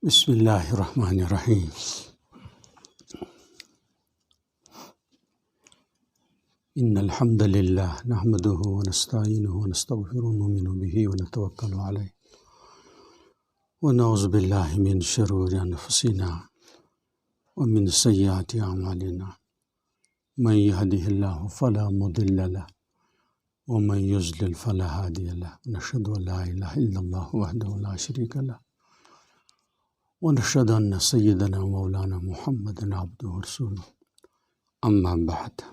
بسم اللہ الرحمن الرحیم۔ ان الحمد للہ نحمده ونستعینه ونستغفره ونؤمن به ونتوکل علیہ ونعوذ باللہ من شرور انفسنا ومن سیئات اعمالنا من يهده الله فلا مضل له ومن يضلل فلا هادي له ونشهد ان لا اله الا الله وحده لا شريك له ونشهد ان سیدنا مولانا محمد عبدہ ورسولہ اما بعد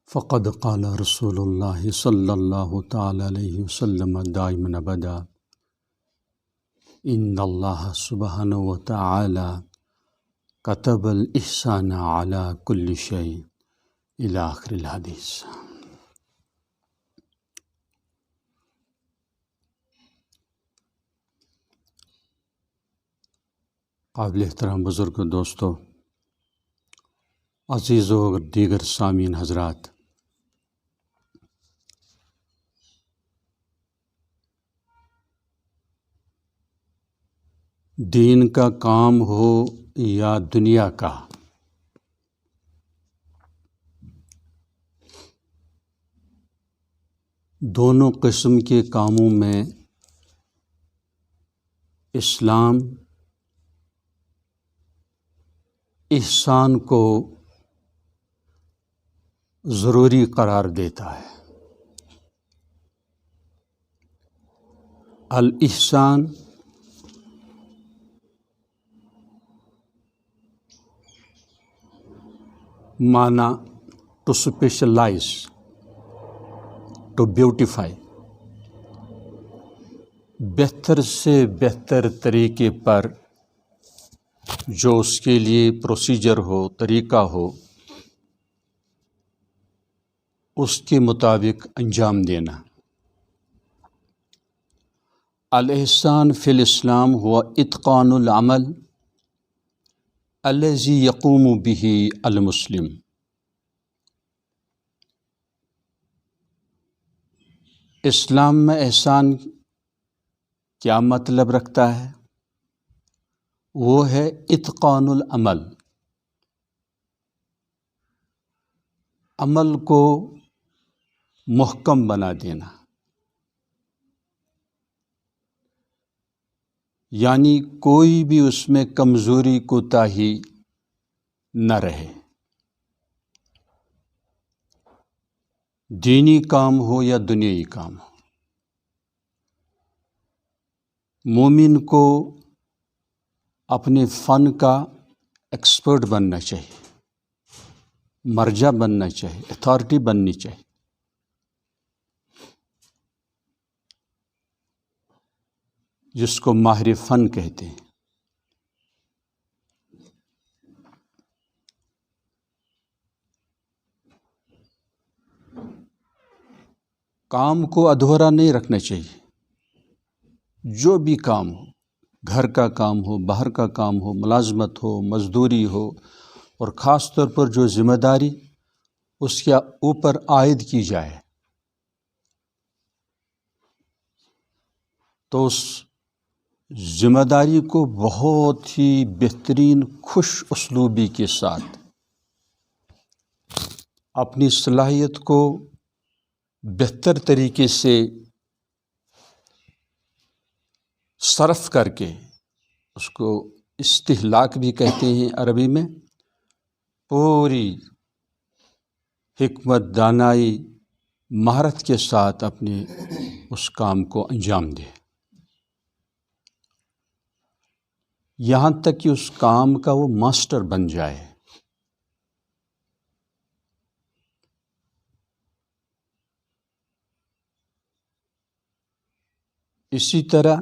فقد قال رسول اللہ صلی اللہ تعالی علیہ وسلم دائما ابدا ان اللہ سبحانہ وتعالی كتب الاحسان على كل شيء الى آخر الحدیث۔ قابل احترام بزرگ دوستو، عزیزو اور دیگر سامعین حضرات، دین کا کام ہو یا دنیا کا، دونوں قسم کے کاموں میں اسلام احسان کو ضروری قرار دیتا ہے۔ الاحسان معنی ٹو اسپیشلائز، ٹو بیوٹیفائی، بہتر سے بہتر طریقے پر جو اس کے لیے پروسیجر ہو، طریقہ ہو، اس کے مطابق انجام دینا۔ الاحسان فی الاسلام ہوا اتقان العمل الذی یقوم به المسلم۔ اسلام میں احسان کیا مطلب رکھتا ہے؟ وہ ہے اتقان العمل، عمل کو محکم بنا دینا، یعنی کوئی بھی اس میں کمزوری کوتاہی نہ رہے۔ دینی کام ہو یا دنیائی کام ہو، مومن کو اپنے فن کا ایکسپرٹ بننا چاہیے، مرجع بننا چاہیے، اتھارٹی بننی چاہیے۔ جس کو ماہر فن کہتے ہیں۔ کام کو ادھورا نہیں رکھنا چاہیے۔ جو بھی کام ہو، گھر کا کام ہو، باہر کا کام ہو، ملازمت ہو، مزدوری ہو، اور خاص طور پر جو ذمہ داری اس کے اوپر عائد کی جائے تو اس ذمہ داری کو بہت ہی بہترین خوش اسلوبی کے ساتھ اپنی صلاحیت کو بہتر طریقے سے صرف کر کے، اس کو استہلاک بھی کہتے ہیں عربی میں، پوری حکمت، دانائی، مہارت کے ساتھ اپنے اس کام کو انجام دے، یہاں تک کہ اس کام کا وہ ماسٹر بن جائے۔ اسی طرح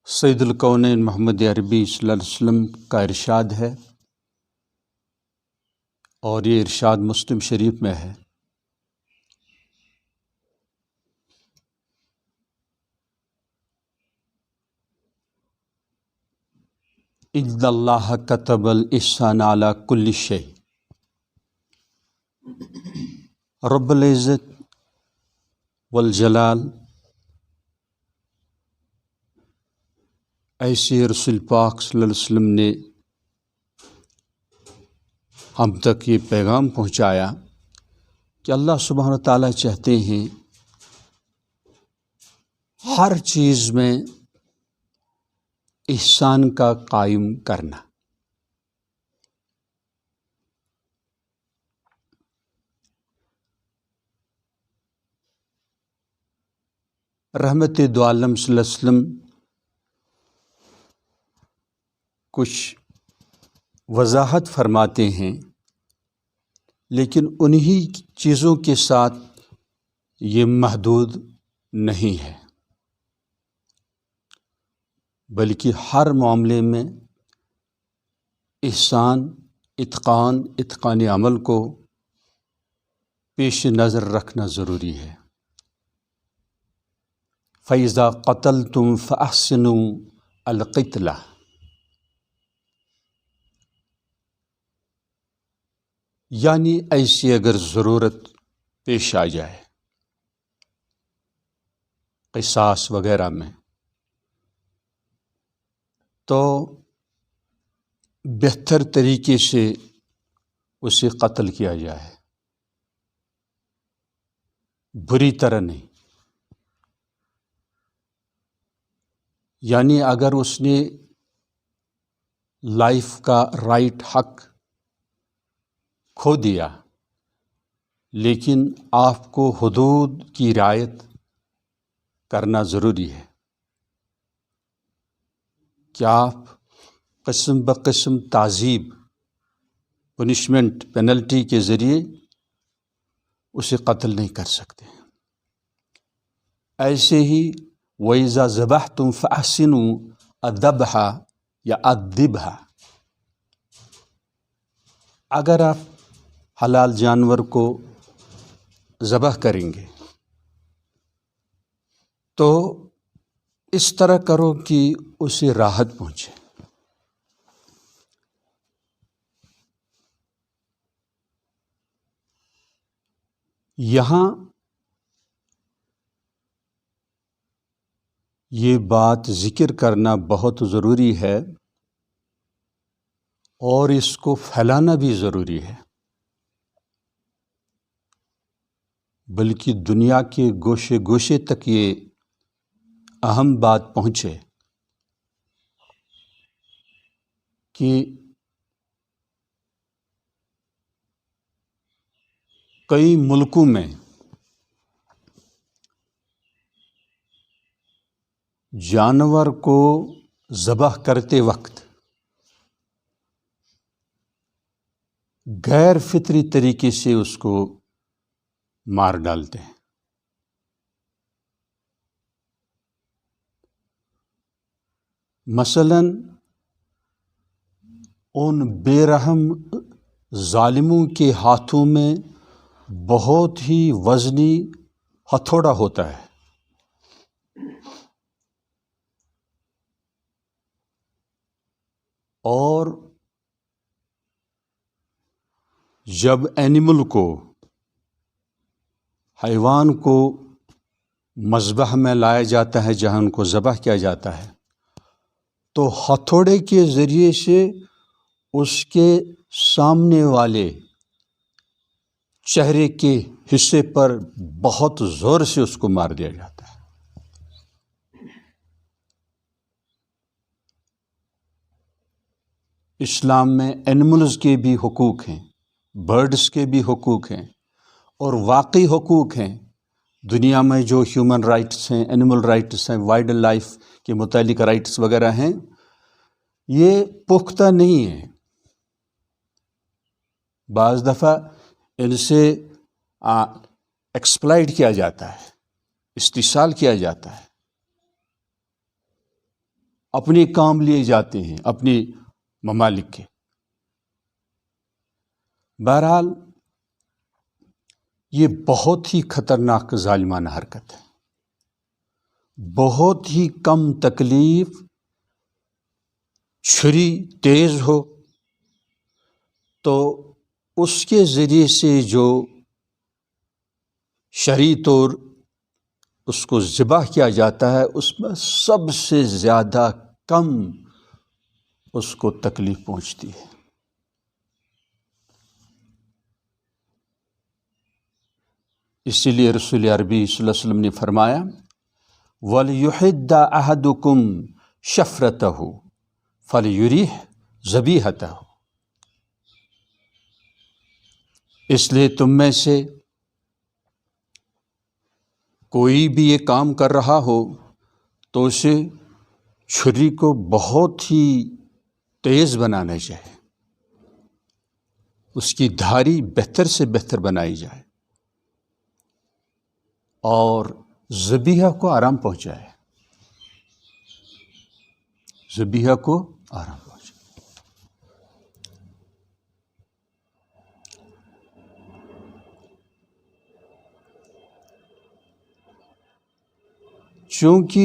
سید الکونین محمد عربی صلی اللہ علیہ وسلم کا ارشاد ہے، اور یہ ارشاد مسلم شریف میں ہے، اِنَّ اللَّهَ كَتَبَ الْإِحْسَانَ عَلَى كُلِّ شَيْءٍ۔ رب العزت والجلال ایسے رسول پاک صلی اللہ علیہ وسلم نے ہم تک یہ پیغام پہنچایا کہ اللہ سبحانہ تعالیٰ چاہتے ہیں ہر چیز میں احسان کا قائم کرنا. رحمت دو عالم صلی اللہ علیہ وسلم کچھ وضاحت فرماتے ہیں، لیکن انہی چیزوں کے ساتھ یہ محدود نہیں ہے، بلکہ ہر معاملے میں احسان، اتقان عمل کو پیش نظر رکھنا ضروری ہے. فَإِذَا قَتَلْتُمْ فَأَحْسِنُوا الْقِتْلَةَ، یعنی ایسی اگر ضرورت پیش آ جائے قصاص وغیرہ میں، تو بہتر طریقے سے اسے قتل کیا جائے، بری طرح نہیں. یعنی اگر اس نے لائف کا رائٹ حق کھو دیا، لیکن آپ کو حدود کی رعایت کرنا ضروری ہے کہ آپ قسم بقسم تعذیب، پنشمنٹ، پینلٹی کے ذریعے اسے قتل نہیں کر سکتے. ایسے ہی وَإِذَا ذَبَحْتُمْ فَأَحْسِنُوا الذَّبْحَ یا الذِّبْحَ، اگر آپ حلال جانور کو ذبح کریں گے تو اس طرح کرو کہ اسے راحت پہنچے. یہاں یہ بات ذکر کرنا بہت ضروری ہے اور اس کو پھیلانا بھی ضروری ہے، بلکہ دنیا کے گوشے گوشے تک یہ اہم بات پہنچے کہ کئی ملکوں میں جانور کو ذبح کرتے وقت غیر فطری طریقے سے اس کو مار ڈالتے ہیں. مثلاً ان بے رحم ظالموں کے ہاتھوں میں بہت ہی وزنی ہتھوڑا ہوتا ہے، اور جب اینیمل کو، حیوان کو مذبح میں لایا جاتا ہے جہاں ان کو ذبح کیا جاتا ہے، تو ہتھوڑے کے ذریعے سے اس کے سامنے والے چہرے کے حصے پر بہت زور سے اس کو مار دیا جاتا ہے. اسلام میں اینیملز کے بھی حقوق ہیں، برڈز کے بھی حقوق ہیں، اور واقعی حقوق ہیں. دنیا میں جو ہیومن رائٹس ہیں، اینیمل رائٹس ہیں، وائلڈ لائف کے متعلق رائٹس وغیرہ ہیں، یہ پختہ نہیں ہیں. بعض دفعہ ان سے ایکسپلائٹ کیا جاتا ہے، استحصال کیا جاتا ہے، اپنے کام لیے جاتے ہیں اپنی ممالک کے. بہرحال یہ بہت ہی خطرناک ظالمانہ حرکت ہے. بہت ہی کم تکلیف، چھری تیز ہو تو اس کے ذریعے سے جو شرعی طور اس کو ذبح کیا جاتا ہے، اس میں سب سے زیادہ کم اس کو تکلیف پہنچتی ہے۔ اسی لیے رسول عربی صلی اللہ علیہ وسلم نے فرمایا وَلْيُحِدَّ أَحَدُكُمْ شَفْرَتَهُ فَلْيُرِحْ ذَبِيحَتَهُ، اس لیے تم میں سے کوئی بھی یہ کام کر رہا ہو تو اسے چھری کو بہت ہی تیز بنانا چاہیے، اس کی دھاری بہتر سے بہتر بنائی جائے اور ذبیحہ کو آرام پہنچائے، ذبیحہ کو آرام پہنچائے۔ چونکہ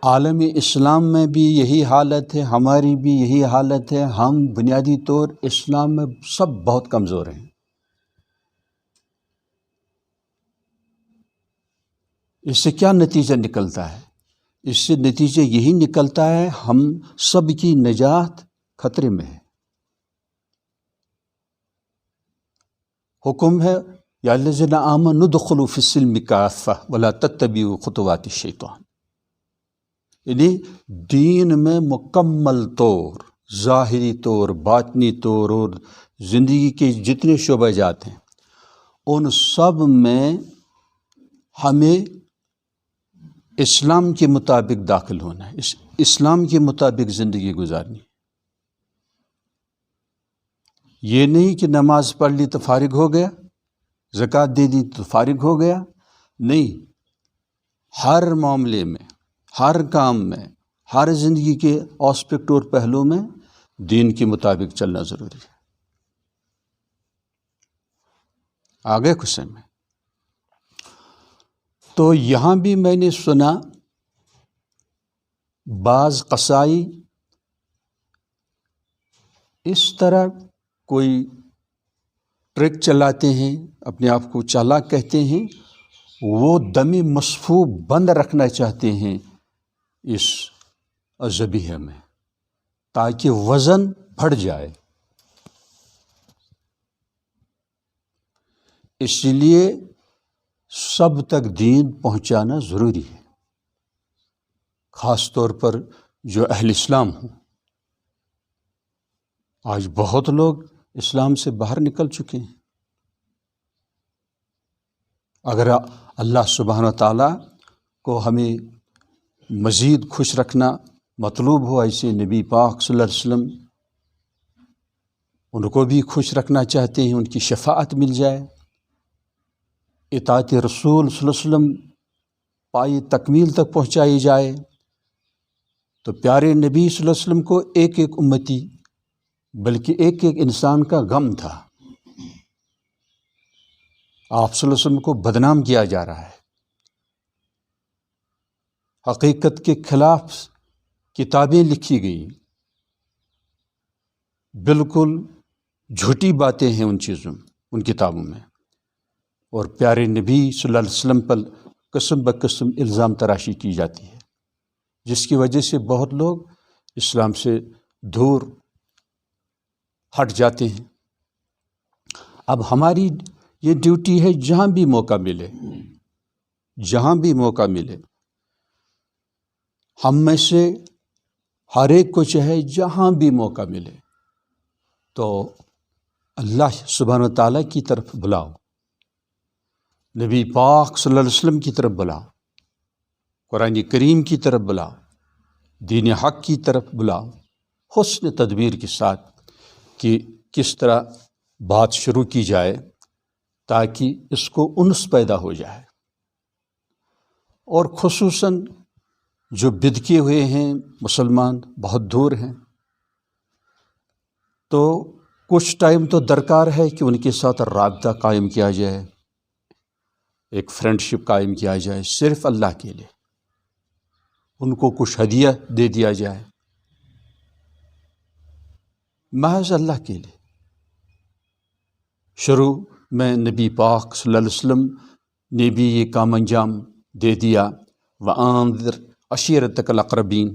عالم اسلام میں بھی یہی حالت ہے، ہماری بھی یہی حالت ہے، ہم بنیادی طور اسلام میں سب بہت کمزور ہیں۔ اس سے کیا نتیجہ نکلتا ہے؟ اس سے نتیجہ یہی نکلتا ہے ہم سب کی نجات خطرے میں ہے۔ حکم ہے یا الذین آمنوا ادخلوا فی السلم کافہ ولا تتبعوا خطوات الشیطان، یعنی دین میں مکمل طور، ظاہری طور، باطنی طور اور زندگی کے جتنے شعبہ جات ہیں ان سب میں ہمیں اسلام کے مطابق داخل ہونا ہے، اسلام کے مطابق زندگی گزارنی۔ یہ نہیں کہ نماز پڑھ لی تو فارغ ہو گیا، زکوٰۃ دے دی تو فارغ ہو گیا، نہیں، ہر معاملے میں، ہر کام میں، ہر زندگی کے آسپیکٹ اور پہلو میں دین کے مطابق چلنا ضروری ہے۔ آگے کچھ میں تو یہاں بھی میں نے سنا بعض قصائی اس طرح کوئی ٹرک چلاتے ہیں، اپنے آپ کو چالاک کہتے ہیں، وہ دم مصفوع بند رکھنا چاہتے ہیں اس ذبیحہ میں تاکہ وزن بڑھ جائے، اس لیے سب تک دین پہنچانا ضروری ہے، خاص طور پر جو اہل اسلام ہوں۔ آج بہت لوگ اسلام سے باہر نکل چکے ہیں۔ اگر اللہ سبحانہ تعالیٰ کو ہمیں مزید خوش رکھنا مطلوب ہو، ایسے نبی پاک صلی اللہ علیہ وسلم ان کو بھی خوش رکھنا چاہتے ہیں، ان کی شفاعت مل جائے، اطاعت رسول صلی اللہ علیہ وسلم پائی تکمیل تک پہنچائی جائے، تو پیارے نبی صلی اللہ علیہ وسلم کو ایک ایک امتی بلکہ ایک ایک انسان کا غم تھا۔ آپ صلی اللہ علیہ وسلم کو بدنام کیا جا رہا ہے، حقیقت کے خلاف کتابیں لکھی گئی، بالکل جھوٹی باتیں ہیں ان چیزوں، ان کتابوں میں، اور پیارے نبی صلی اللہ علیہ وسلم پر قسم بقسم الزام تراشی کی جاتی ہے، جس کی وجہ سے بہت لوگ اسلام سے دور ہٹ جاتے ہیں۔ اب ہماری یہ ڈیوٹی ہے، جہاں بھی موقع ملے، جہاں بھی موقع ملے، ہم میں سے ہر ایک کو چاہے جہاں بھی موقع ملے تو اللہ سبحانہ و تعالیٰ کی طرف بلاؤ، نبی پاک صلی اللہ علیہ وسلم کی طرف بلاؤ، قرآن کریم کی طرف بلاؤ، دین حق کی طرف بلاؤ، حسن تدبیر کے ساتھ کہ کس طرح بات شروع کی جائے تاکہ اس کو انس پیدا ہو جائے۔ اور خصوصاً جو بدکے ہوئے ہیں مسلمان بہت دور ہیں، تو کچھ ٹائم تو درکار ہے کہ ان کے ساتھ رابطہ قائم کیا جائے، ایک فرینڈشپ قائم کیا جائے، صرف اللہ کے لیے، ان کو کچھ ہدیہ دے دیا جائے، محض اللہ کے لیے۔ شروع میں نبی پاک صلی اللہ علیہ وسلم نے بھی یہ کام انجام دے دیا۔ وَأَنذِرْ عَشِيرَتَكَ الْأَقْرَبِينَ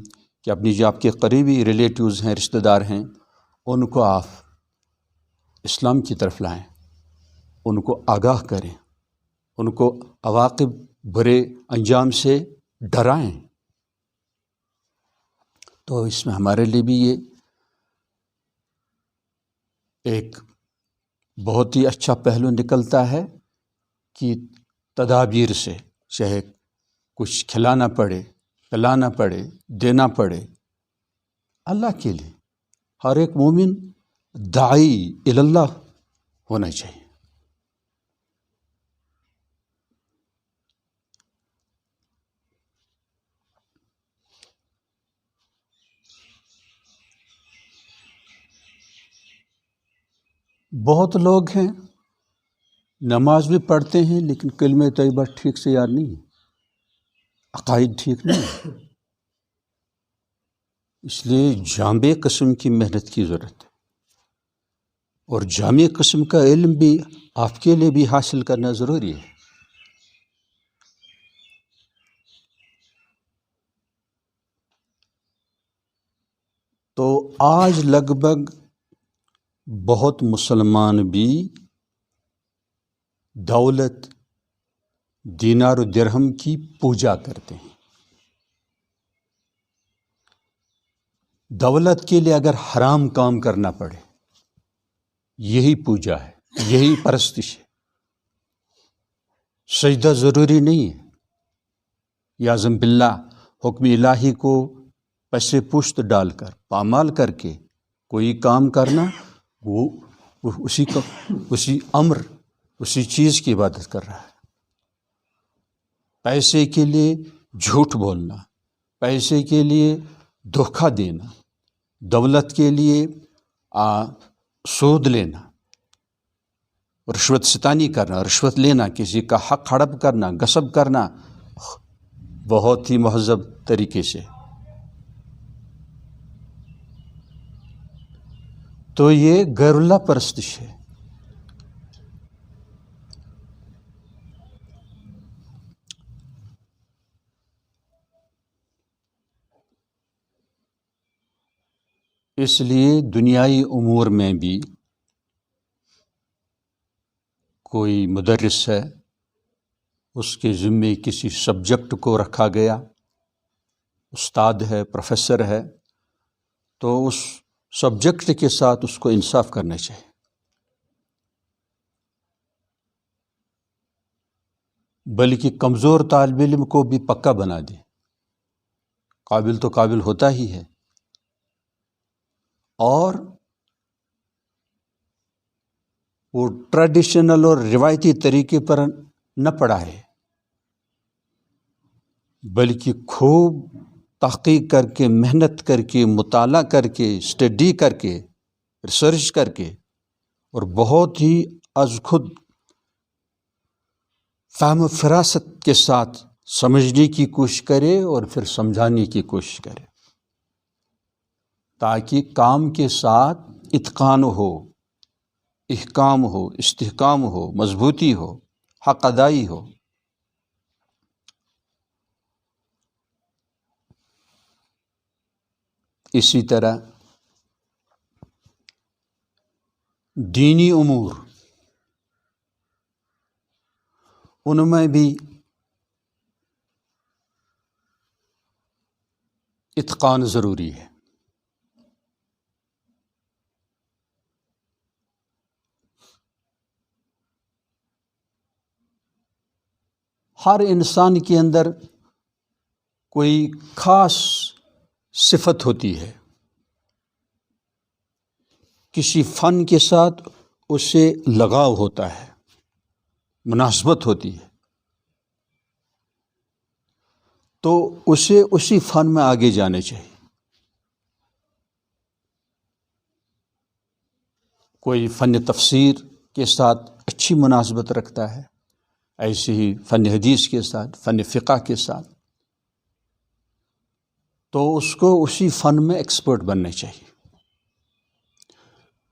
کہ اپنی جو آپ کے قریبی ریلیٹیوز ہیں، رشتہ دار ہیں، ان کو آپ اسلام کی طرف لائیں، ان کو آگاہ کریں، ان کو عواقب برے انجام سے ڈرائیں۔ تو اس میں ہمارے لیے بھی یہ ایک بہت ہی اچھا پہلو نکلتا ہے کہ تدابیر سے، چاہے کچھ کھلانا پڑے، پلانا پڑے، دینا پڑے، اللہ کے لیے ہر ایک مومن داعی اللہ ہونا چاہیے۔ بہت لوگ ہیں نماز بھی پڑھتے ہیں لیکن کلمہ طیبہ ٹھیک سے یاد نہیں ہے، عقائد ٹھیک نہیں ہے، اس لیے جامع قسم کی محنت کی ضرورت ہے، اور جامع قسم کا علم بھی آپ کے لیے بھی حاصل کرنا ضروری ہے۔ تو آج لگ بھگ بہت مسلمان بھی دولت، دینار و درہم کی پوجا کرتے ہیں۔ دولت کے لیے اگر حرام کام کرنا پڑے، یہی پوجا ہے، یہی پرستش ہے۔ سجدہ ضروری نہیں ہے، یعظم باللہ حکم الہی کو پس پشت ڈال کر، پامال کر کے کوئی کام کرنا، وہ اسی امر، اسی چیز کی عبادت کر رہا ہے۔ پیسے کے لیے جھوٹ بولنا، پیسے کے لیے دھوکہ دینا، دولت کے لیے سود لینا، رشوت ستانی کرنا، رشوت لینا، کسی کا حق ہڑپ کرنا، غصب کرنا، بہت ہی مہذب طریقے سے، تو یہ غیر اللہ پرستش ہے۔ اس لیے دنیائی امور میں بھی کوئی مدرس ہے، اس کے ذمے کسی سبجیکٹ کو رکھا گیا، استاد ہے، پروفیسر ہے، تو اس سبجیکٹ کے ساتھ اس کو انصاف کرنا چاہیے۔ بلکہ کمزور طالب علم کو بھی پکا بنا دے، قابل تو قابل ہوتا ہی ہے، اور وہ ٹریڈیشنل اور روایتی طریقے پر نہ پڑھائے، بلکہ خوب تحقیق کر کے، محنت کر کے، مطالعہ کر کے، اسٹڈی کر کے، ریسرچ کر کے، اور بہت ہی از خود فہم و فراست کے ساتھ سمجھنے کی کوشش کرے اور پھر سمجھانے کی کوشش کرے، تاکہ کام کے ساتھ اتقان ہو، احکام ہو، استحکام ہو، مضبوطی ہو، حق ادائی ہو۔ اسی طرح دینی امور، ان میں بھی اتقان ضروری ہے۔ ہر انسان کے اندر کوئی خاص صفت ہوتی ہے، کسی فن کے ساتھ اسے لگاؤ ہوتا ہے، مناسبت ہوتی ہے، تو اسے اسی فن میں آگے جانے چاہیے۔ کوئی فن تفسیر کے ساتھ اچھی مناسبت رکھتا ہے، ایسے ہی فن حدیث کے ساتھ، فن فقہ کے ساتھ، تو اس کو اسی فن میں ایکسپرٹ بننا چاہیے۔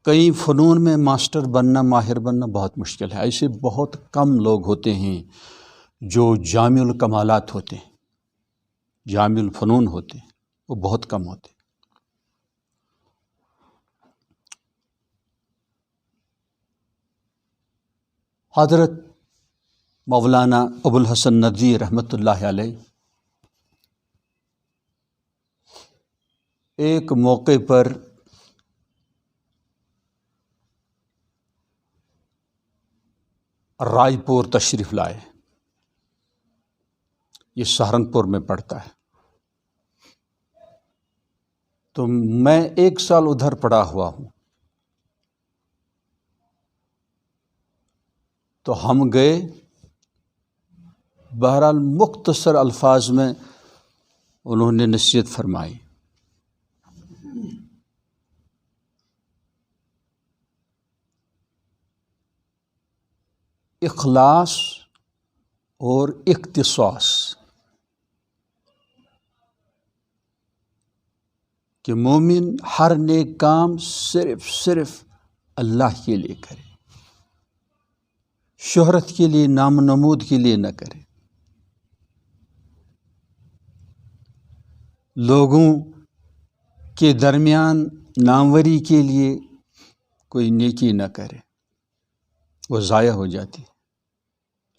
کئی فنون میں ماسٹر بننا، ماہر بننا بہت مشکل ہے. ایسے بہت کم لوگ ہوتے ہیں جو جامع الکمالات ہوتے ہیں، جامع الفنون ہوتے ہیں، وہ بہت کم ہوتے ہیں. حضرت مولانا ابو الحسن ندوی رحمۃ اللہ علیہ ایک موقع پر رائے پور تشریف لائے. یہ سہارنپور میں پڑتا ہے. تو میں 1 سال ادھر پڑھا ہوا ہوں. تو ہم گئے. بہرحال مختصر الفاظ میں انہوں نے نصیحت فرمائی. اخلاص اور اختصاص، کہ مومن ہر نیک کام صرف اللہ کے لیے کرے، شہرت کے لیے، نام و نمود کے لیے نہ کرے، لوگوں کے درمیان ناموری کے لیے کوئی نیکی نہ کرے، وہ ضائع ہو جاتی.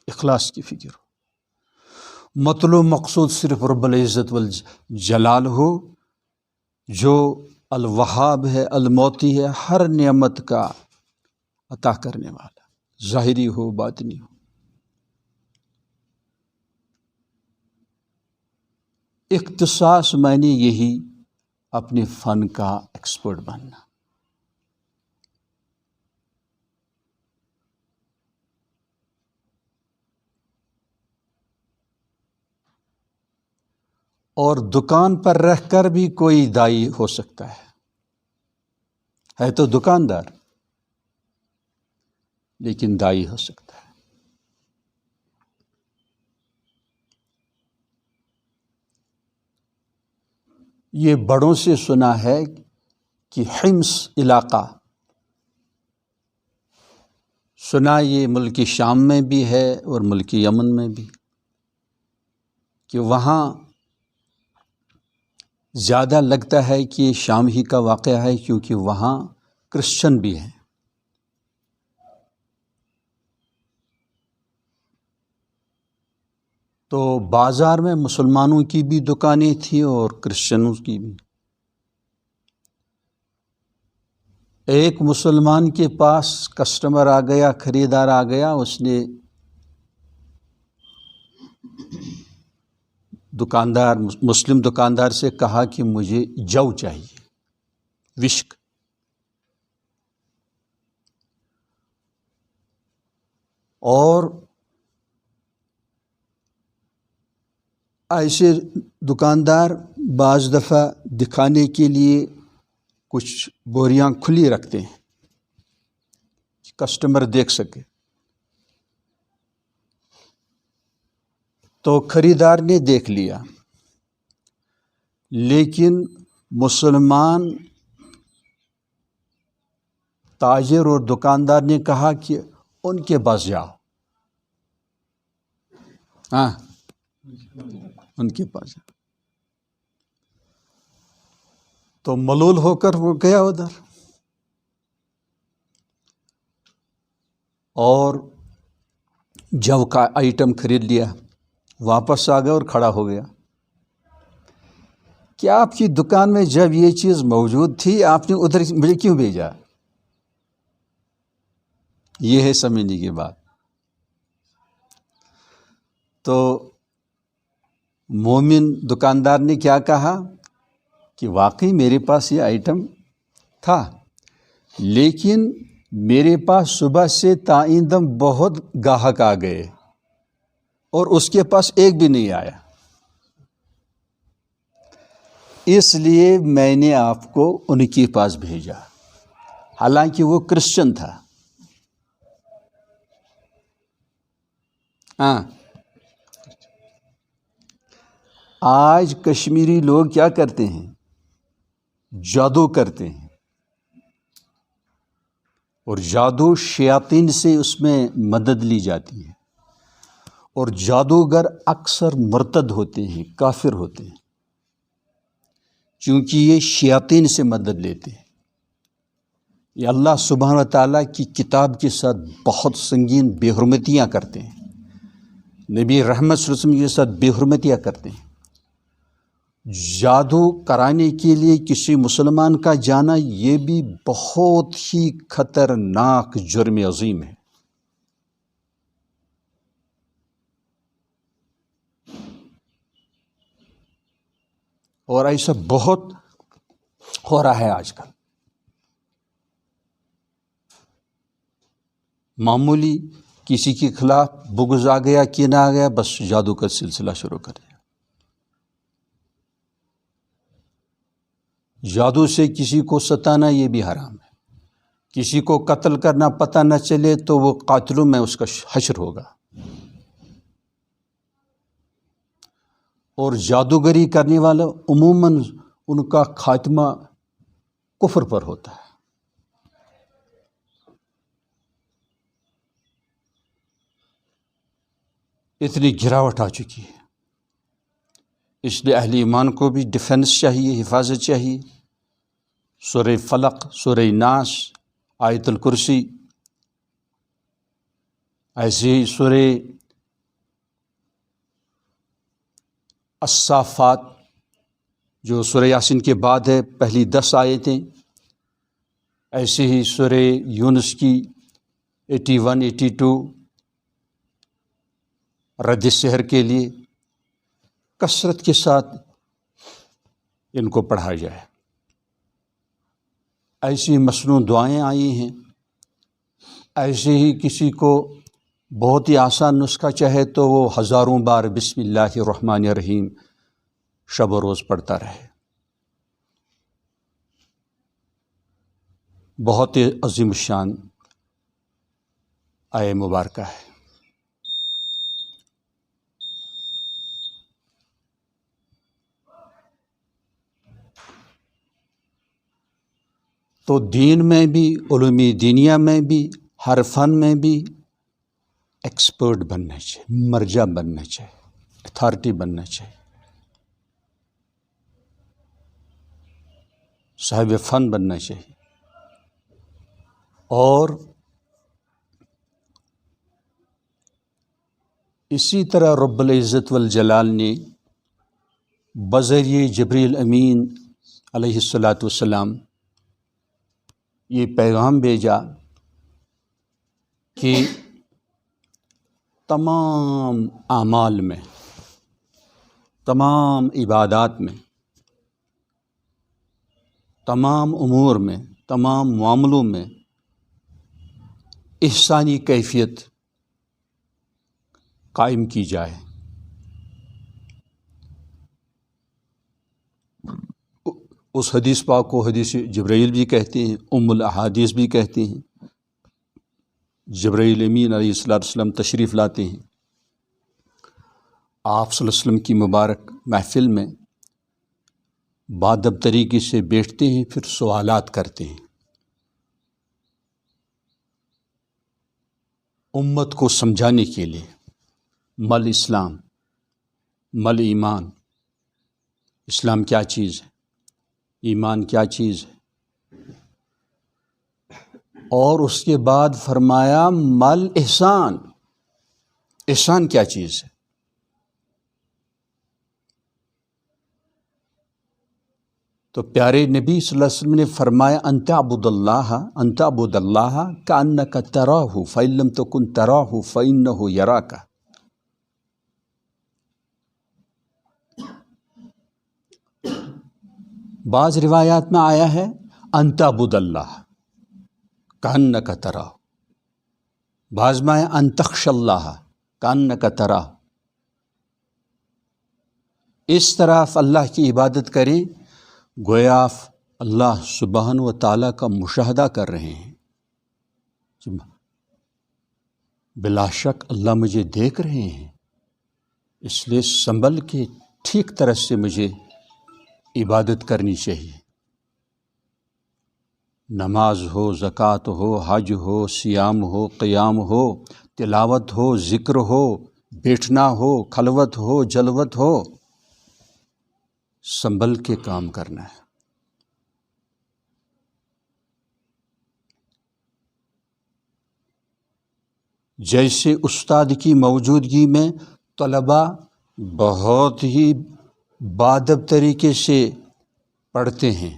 اخلاص کی فکر ہو، مطلوب مقصود صرف رب العزت والجلال ہو، جو الوہاب ہے، المعطی ہے، ہر نعمت کا عطا کرنے والا، ظاہری ہو باطنی ہو. اختصاص معنی یہی اپنے فن کا ایکسپرٹ بننا. اور دکان پر رہ کر بھی کوئی دائی ہو سکتا ہے تو دکاندار، لیکن دائی ہو سکتا ہے. یہ بڑوں سے سنا ہے کہ حمص علاقہ، سنا یہ ملک شام میں بھی ہے اور ملک یمن میں بھی، کہ وہاں زیادہ لگتا ہے کہ شام ہی کا واقعہ ہے، کیونکہ وہاں کرسچن بھی ہیں. تو بازار میں مسلمانوں کی بھی دکانیں تھیں اور کرسچنوں کی بھی. ایک مسلمان کے پاس کسٹمر آ گیا، خریدار آ گیا، اس نے مسلم دکاندار سے کہا کہ مجھے جو چاہیے، وشک. اور ایسے دکاندار بعض دفعہ دکھانے کے لیے کچھ بوریاں کھلی رکھتے ہیں، کسٹمر دیکھ سکے. تو خریدار نے دیکھ لیا، لیکن مسلمان تاجر اور دکاندار نے کہا کہ ان کے پاس جاؤ. ہاں، ان کے پاس جاؤ. تو ملول ہو کر وہ گیا ادھر، اور جو کا آئٹم خرید لیا، واپس آ گیا اور کھڑا ہو گیا. کیا آپ کی دکان میں جب یہ چیز موجود تھی آپ نے ادھر مجھے کیوں بھیجا؟ یہ ہے سمجھنے کی بات. تو مومن دکاندار نے کیا کہا کہ واقعی میرے پاس یہ آئٹم تھا، لیکن میرے پاس صبح سے تائندم بہت گاہک آ گئے اور اس کے پاس ایک بھی نہیں آیا، اس لیے میں نے آپ کو ان کے پاس بھیجا. حالانکہ وہ کرسچن تھا. ہاں، آج کشمیری لوگ کیا کرتے ہیں؟ جادو کرتے ہیں. اور جادو شیاطین سے اس میں مدد لی جاتی ہے، اور جادوگر اکثر مرتد ہوتے ہیں، کافر ہوتے ہیں، چونکہ یہ شیاطین سے مدد لیتے ہیں۔ یہ اللہ سبحانہ و تعالیٰ کی کتاب کے ساتھ بہت سنگین بے حرمتیاں کرتے ہیں، نبی رحمت صلی اللہ علیہ وسلم کے ساتھ بے حرمتیاں کرتے ہیں۔ جادو کرانے کے لیے کسی مسلمان کا جانا یہ بھی بہت ہی خطرناک جرم عظیم ہے۔ اور ایسا بہت ہو رہا ہے آج کل۔ معمولی کسی کے خلاف بغض آ گیا، کینہ آ گیا، بس جادو کا سلسلہ شروع کر دیا۔ جادو سے کسی کو ستانا یہ بھی حرام ہے۔ کسی کو قتل کرنا پتہ نہ چلے تو وہ قاتلوں میں اس کا حشر ہوگا۔ اور جادوگری کرنے والا عموماً ان کا خاتمہ کفر پر ہوتا ہے۔ اتنی گراوٹ آ چکی ہے، اس لیے اہل ایمان کو بھی ڈیفنس چاہیے، حفاظت چاہیے۔ سورہ فلق، سورہ ناس، آیت الکرسی، ایسے ہی سورہ الصافات جو سورہ یاسین کے بعد ہے، پہلی 10 آیتیں، ایسے ہی سورہ یونس کی 81، 82 رد سحر کے لیے کثرت کے ساتھ ان کو پڑھا جائے۔ ایسی مصنوع دعائیں آئی ہیں، ایسے ہی کسی کو بہت ہی آسان نسخہ چاہے تو وہ ہزاروں بار بسم اللہ الرحمن الرحیم شب و روز پڑھتا رہے۔ بہت ہی عظیم الشان آیہ مبارکہ ہے۔ تو دین میں بھی، علوم دینیہ میں بھی، ہر فن میں بھی ایکسپرٹ بننا چاہیے، مرجع بننا چاہیے، اتھارٹی بننا چاہیے، صاحب فن بننا چاہیے۔ اور اسی طرح رب العزت والجلال نے بذریعہ جبریل امین علیہ الصلاۃ والسلام یہ پیغام بھیجا کہ تمام اعمال میں، تمام عبادات میں، تمام امور میں، تمام معاملوں میں احسانی کیفیت قائم کی جائے۔ اس حدیث پاک کو حدیث جبرائیل بھی کہتے ہیں، ام الاحادیث بھی کہتے ہیں۔ جبرائیل امین علیہ السلام تشریف لاتے ہیں، آپ صلی اللہ علیہ وسلم کی مبارک محفل میں بادب طریقے سے بیٹھتے ہیں، پھر سوالات کرتے ہیں، امت کو سمجھانے کے لیے مل اسلام، مل ایمان، اسلام کیا چیز ہے، ایمان کیا چیز ہے، اور اس کے بعد فرمایا مل احسان، احسان کیا چیز ہے۔ تو پیارے نبی صلی اللہ علیہ وسلم نے فرمایا ان تعبد اللہ کأنک تراہ فإن لم تکن تراہ فإنہ یراک۔ بعض روایات میں آیا ہے ان تعبد اللہ کأنک تراہ، بعض میں آیا ان تخش اللہ کأنک تراہ۔ اس طرح اللہ کی عبادت کریں گویا آپ اللہ سبحانہ و تعالیٰ کا مشاہدہ کر رہے ہیں۔ بلا شک اللہ مجھے دیکھ رہے ہیں، اس لیے سنبھل کے ٹھیک طرح سے مجھے عبادت کرنی چاہیے۔ نماز ہو، زکوٰۃ ہو، حج ہو، سیام ہو، قیام ہو، تلاوت ہو، ذکر ہو، بیٹھنا ہو، خلوت ہو، جلوت ہو، سنبھل کے کام کرنا ہے۔ جیسے استاد کی موجودگی میں طلباء بہت ہی باادب طریقے سے پڑھتے ہیں،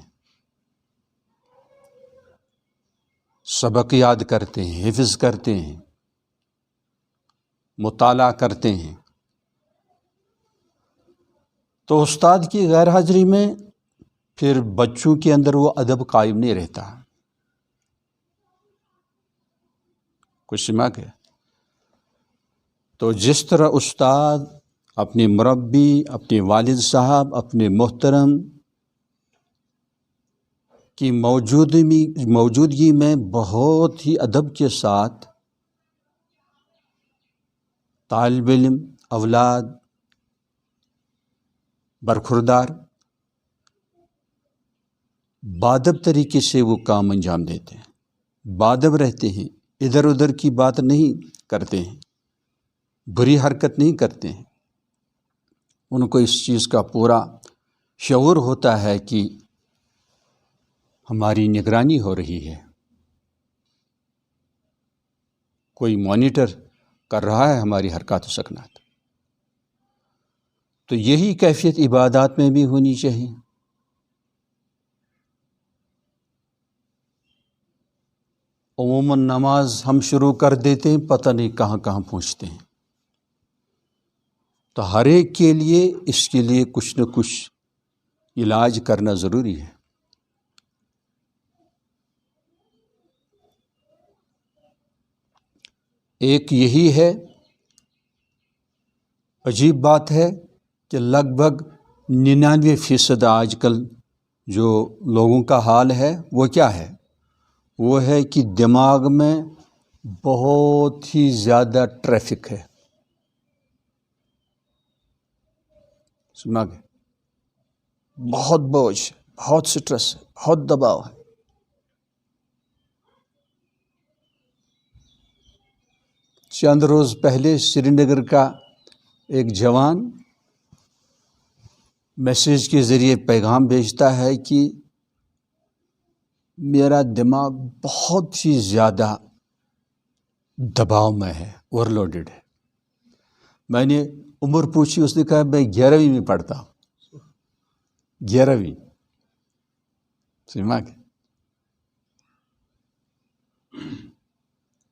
سبق یاد کرتے ہیں، حفظ کرتے ہیں، مطالعہ کرتے ہیں، تو استاد کی غیر حاضری میں پھر بچوں کے اندر وہ ادب قائم نہیں رہتا۔ کچھ سمجھ گیا؟ تو جس طرح استاد اپنے مربی، اپنے والد صاحب، اپنے محترم کی موجودگی میں بہت ہی ادب کے ساتھ طالب علم، اولاد برخوردار باادب طریقے سے وہ کام انجام دیتے ہیں، باادب رہتے ہیں، ادھر ادھر کی بات نہیں کرتے ہیں، بری حرکت نہیں کرتے ہیں، ان کو اس چیز کا پورا شعور ہوتا ہے کہ ہماری نگرانی ہو رہی ہے، کوئی مانیٹر کر رہا ہے ہماری حرکات و سکنات۔ تو یہی کیفیت عبادات میں بھی ہونی چاہیے۔ عموماً نماز ہم شروع کر دیتے ہیں، پتہ نہیں کہاں کہاں پہنچتے ہیں۔ تو ہر ایک کے لیے اس کے لیے کچھ نہ کچھ علاج کرنا ضروری ہے۔ ایک یہی ہے، عجیب بات ہے کہ لگ بھگ 99% آج کل جو لوگوں کا حال ہے وہ کیا ہے؟ وہ ہے کہ دماغ میں بہت ہی زیادہ ٹریفک ہے، سنا گے، بہت بوجھ، بہت سٹریس، بہت دباؤ ہے۔ چند روز پہلے سری نگر کا ایک جوان میسیج کے ذریعے پیغام بھیجتا ہے کہ میرا دماغ بہت ہی زیادہ دباؤ میں ہے، اوور لوڈڈ ہے۔ میں نے عمر پوچھی، اس نے کہا میں 11ویں میں پڑھتا ہوں، 11ویں، سمجھ گئے؟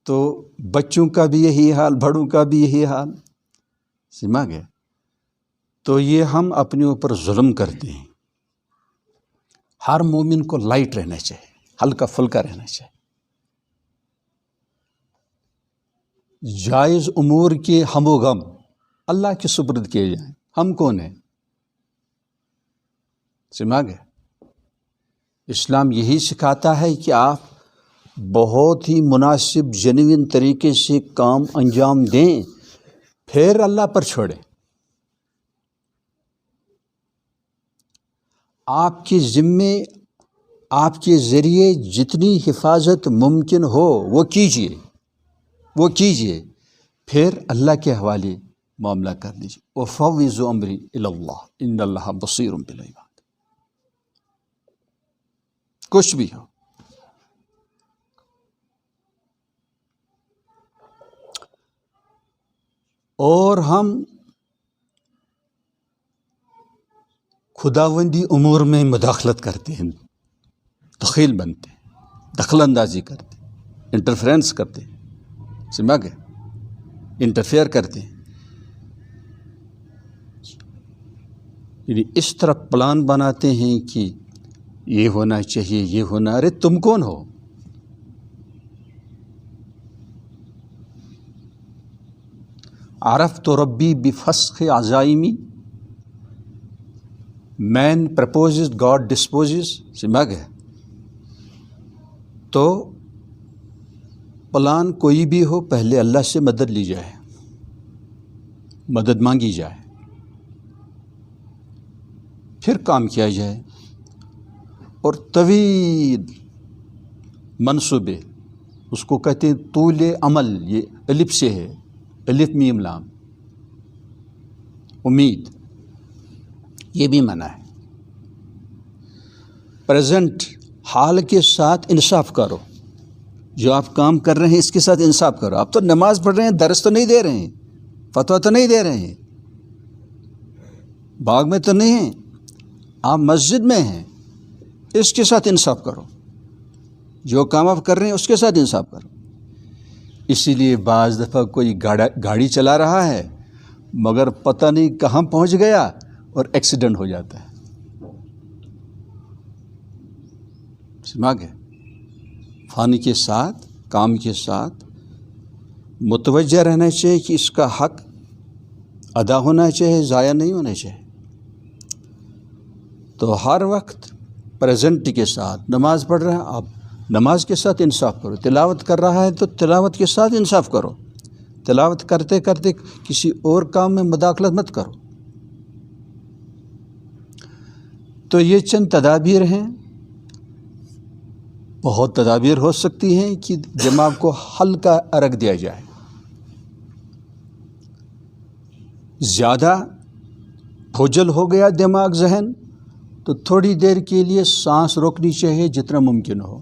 تو بچوں کا بھی یہی حال، بڑوں کا بھی یہی حال، سمجھ گئے؟ تو یہ ہم اپنے اوپر ظلم کرتے ہیں۔ ہر مومن کو لائٹ رہنا چاہیے، ہلکا پھلکا رہنا چاہیے، جائز امور کے ہم و غم اللہ کے سپرد کیے جائیں۔ ہم کون ہیں؟ سمجھ گئے؟ اسلام یہی سکھاتا ہے کہ آپ بہت ہی مناسب جینوین طریقے سے کام انجام دیں، پھر اللہ پر چھوڑیں۔ آپ کے ذمے، آپ کے ذریعے جتنی حفاظت ممکن ہو وہ کیجیے، پھر اللہ کے حوالے معاملہ کر دیجیے۔ وَفَوِّضُ أَمْرِي إِلَى اللَّهِ إِنَّ اللَّهَ بَصِيرٌ بِالْعِبَادِ۔ کچھ بھی ہو، اور ہم خداوندی امور میں مداخلت کرتے ہیں، دخیل بنتے ہیں، دخل اندازی کرتے ہیں، انٹرفیرنس کرتے ہیں، سمجھ گئے؟ انٹرفیئر کرتے ہیں، یعنی اس طرح پلان بناتے ہیں کہ یہ ہونا چاہیے، یہ ہونا، ارے تم کون ہو؟ عرفت ربی بفسخ عزائمی، مین پرپوزز گاڈ ڈسپوزز، سمجھ گئے؟ تو پلان کوئی بھی ہو، پہلے اللہ سے مدد لی جائے، مدد مانگی جائے، پھر کام کیا جائے، اور طویل منصوبے، اس کو کہتے ہیں طول عمل، یہ الف سے ہے، الف میم لام، امید، یہ بھی منع ہے۔ پریزنٹ، حال کے ساتھ انصاف کرو، جو آپ کام کر رہے ہیں اس کے ساتھ انصاف کرو۔ آپ تو نماز پڑھ رہے ہیں، درس تو نہیں دے رہے ہیں، فتویٰ تو نہیں دے رہے ہیں، باغ میں تو نہیں ہیں، آپ مسجد میں ہیں، اس کے ساتھ انصاف کرو، جو کام آپ کر رہے ہیں اس کے ساتھ انصاف کرو۔ اسی لیے بعض دفعہ کوئی گاڑی چلا رہا ہے مگر پتہ نہیں کہاں پہنچ گیا اور ایکسیڈنٹ ہو جاتا ہے۔ سمجھ گئے؟ فن کے ساتھ، کام کے ساتھ متوجہ رہنا چاہیے کہ اس کا حق ادا ہونا چاہیے، ضائع نہیں ہونا چاہیے۔ تو ہر وقت پریزنٹ کے ساتھ نماز پڑھ رہا ہے، آپ نماز کے ساتھ انصاف کرو۔ تلاوت کر رہا ہے تو تلاوت کے ساتھ انصاف کرو، تلاوت کرتے کرتے کسی اور کام میں مداخلت مت کرو۔ تو یہ چند تدابیر ہیں، بہت تدابیر ہو سکتی ہیں کہ دماغ کو ہلکا ارگ دیا جائے۔ زیادہ کھوجل ہو گیا دماغ، ذہن، تو تھوڑی دیر کے لیے سانس روکنی چاہیے جتنا ممکن ہو،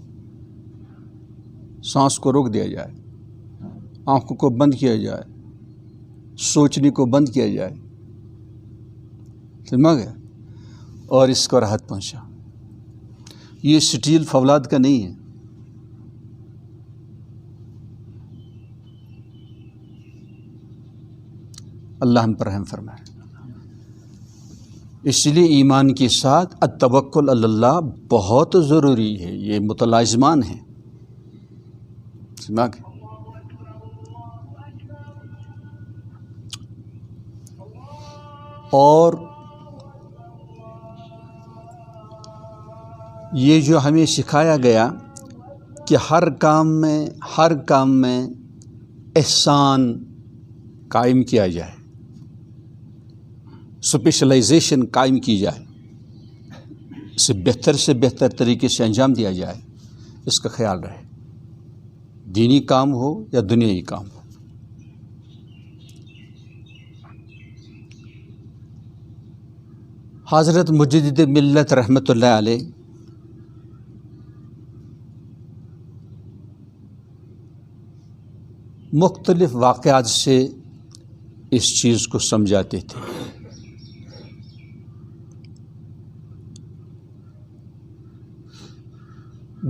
سانس کو روک دیا جائے، آنکھوں کو بند کیا جائے، سوچنے کو بند کیا جائے، سمجھ گیا، اور اس کو راحت پہنچا۔ یہ سٹیل فولاد کا نہیں ہے۔ اللہ ہم پر رحم فرمائے۔ اس لیے ایمان کے ساتھ التوکل علی اللہ بہت ضروری ہے، یہ متلازمان ہیں۔ سمجھ گئے؟ اور یہ جو ہمیں سکھایا گیا کہ ہر کام میں احسان قائم کیا جائے، اسپیشلائزیشن قائم کی جائے، اسے بہتر سے بہتر طریقے سے انجام دیا جائے، اس کا خیال رہے، دینی کام ہو یا دنیائی کام ہو۔ حضرت مجدد ملت رحمۃ اللہ علیہ مختلف واقعات سے اس چیز کو سمجھاتے تھے۔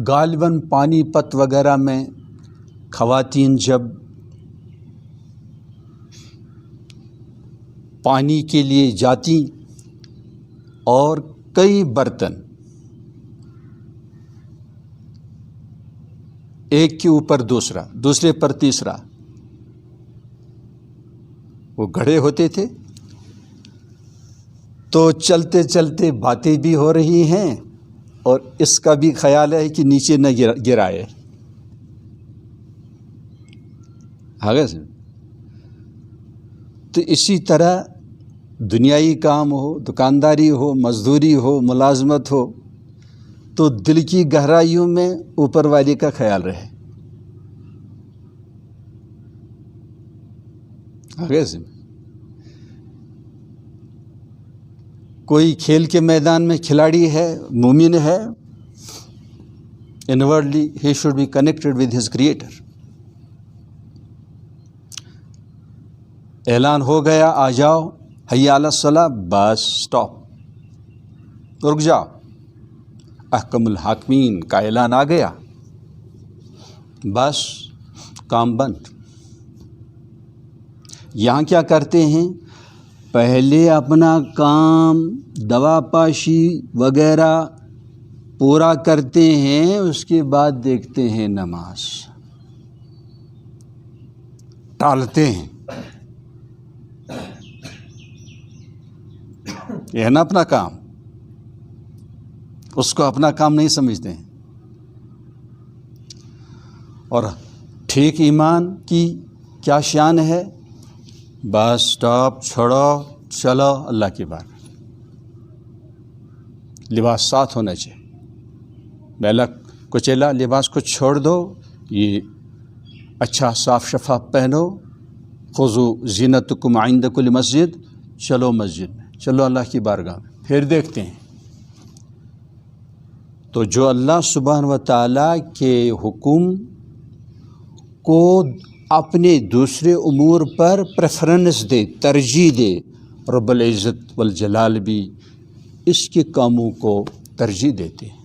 غالباً پانی پت وغیرہ میں خواتین جب پانی کے لیے جاتی اور کئی برتن ایک کے اوپر دوسرا، دوسرے پر تیسرا وہ گھڑے ہوتے تھے، تو چلتے چلتے باتیں بھی ہو رہی ہیں اور اس کا بھی خیال ہے کہ نیچے نہ گرائے۔ آگے سے تو اسی طرح دنیائی کام ہو، دکانداری ہو، مزدوری ہو، ملازمت ہو، تو دل کی گہرائیوں میں اوپر والے کا خیال رہے۔ آگے سے کوئی کھیل کے میدان میں کھلاڑی ہے، مومن ہے، inwardly he should be connected with his creator۔ اعلان ہو گیا آ جاؤ، حی علی الصلاۃ، بس سٹاپ، رک جاؤ، احکم الحاکمین کا اعلان آ گیا، بس کام بند۔ یہاں کیا کرتے ہیں؟ پہلے اپنا کام دوا پاشی وغیرہ پورا کرتے ہیں، اس کے بعد دیکھتے ہیں نماز، ٹالتے ہیں۔ یہ ہے نا اپنا کام، اس کو اپنا کام نہیں سمجھتے ہیں۔ اور ٹھیک ایمان کی کیا شان ہے؟ بس سٹاپ، چھوڑو، چلو اللہ کی بات۔ لباس ساتھ ہونا چاہیے، کچیلا لباس کو چھوڑ دو، یہ اچھا صاف شفاف پہنو، خذوا زینتکم عند کل مسجد، چلو مسجد میں، چلو اللہ کی بارگاہ میں، پھر دیکھتے ہیں۔ تو جو اللہ سبحانہ و تعالیٰ کے حکم کو اپنے دوسرے امور پر پریفرنس دے، ترجیح دے، رب العزت والجلال بھی اس کے کاموں کو ترجیح دیتے ہیں۔